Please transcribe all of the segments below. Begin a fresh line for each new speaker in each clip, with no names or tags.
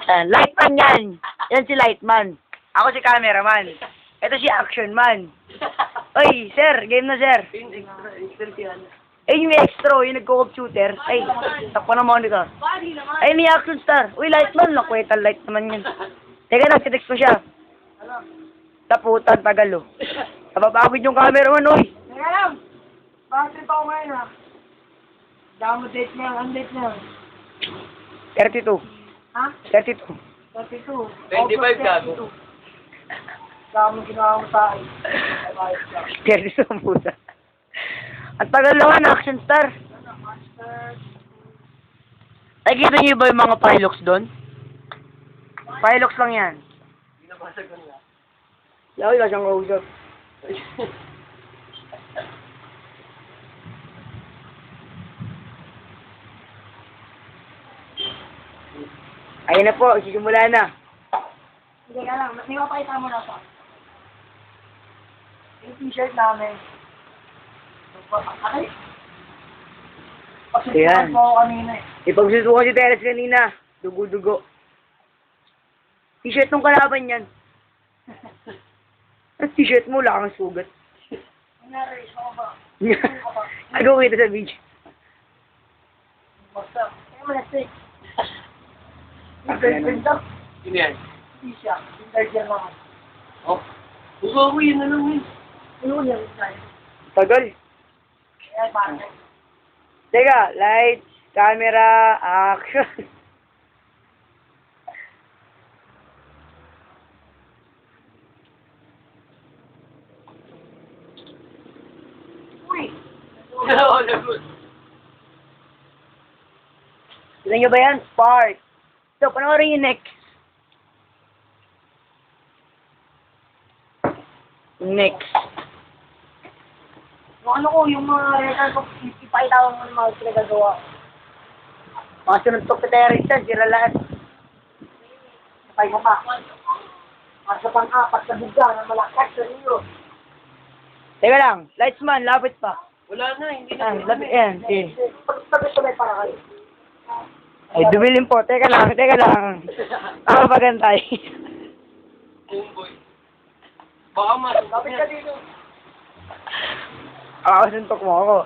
Lightman yan. Yan si Lightman. Ako si cameraman. Ito si action man. Oy, sir. Game na, sir. Ay, yung extra. Yung nagko-computer. Ay, takpa na monitor. Ay, may action star. Uy, Lightman. Nakweta light naman yan. Teka lang, tinext ko siya. Taputan, tagalo. Napapagod yung cameraman, oy.
Teka lang. Bakit pa ako ngayon, ha? Damo date niya. Ang date niya.
32.
Ha?
32.
32.
25 gago.
Damo ginawa mo sa akin.
32 ang puta. At tagal naman, action star. Nakikita niyo ba yung mga pilots doon? Pilots lang yan. Laway ka siyang kausap. Ayun na po, sisimula na.
Hindi ka lang. May mapakita mo na pa. Yung t-shirt namin. Ay!
Ayan.
Pagsusukan mo ako kanina eh.
Ipagsusukan si Teres kanina. Dugo-dugo. T-shirt nung kalaban yan. Ang t-shirt mo, wala kang sugat.
Nangyari, ako ba?
Ano kita sa video?
Basta. Kaya malasik. Yung
Okay,
girlfriend daw.
Sino yan?
Hindi siya. Yung third year naman.
Oh. Buka ko yun na lang yun.
Ano niya? Kaya
Tagal.
parang.
Teka, lights, camera, action.
Uy!
Oo, lagot.
Tignan nyo ba yan? Spark. So, panoorin yung next. Next.
Yung ano ko, yung mga record ko, ipakita ko ng mga pinagagawa.
Mga sunod-tok sa terrorista, sila lahat.
Kapay mo pa. Masa pang-apat na buga na malakas sa inyo.
Teka lang, lightsman, lapit pa.
Wala na, hindi
Ah,
na.
lapit yan. Eh.
Pag-tabi-tabi para kayo.
Ay, dubilin po. Teka lang, teka lang. Ako magantay.
Homeboy. Baka mas.
Kapit ka dito.
Ako suntok mo ako.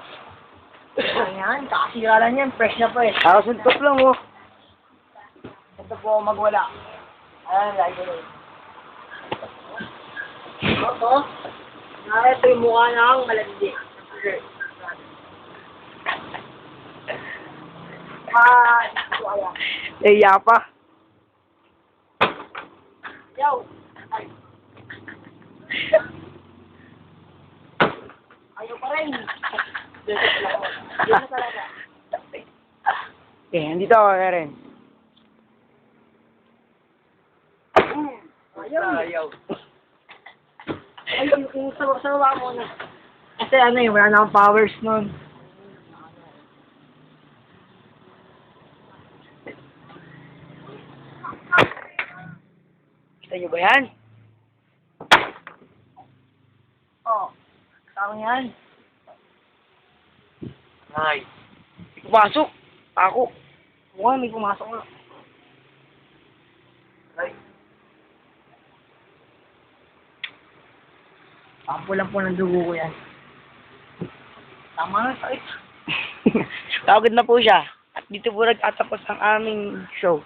Ayan, kakasira lang yan. Fresh na pa eh.
Ako suntok lang oh.
Ito po ako magwala. Ayan, lagi ko rin. Ito. Ito yung mukha na akong malandi. Ito kaya.
Naiya pa.
Yo! Ay. Ayaw pa rin. Dito talaga.
Eh, andito ako Karen.
Ayaw.
Ayaw.
Ay, yung sawa mo na. Kasi ano eh, wala na akong powers nun.
Kita nyo ba yan?
Oo. Tama yan.
Nice.
Pasok. Ako.
Mukha may pumasok na.
Nice.
Pampulang po ng dugo ko yan. Tama na, sakit.
Tawagod na po siya. At dito po nagtatapos ang aming show.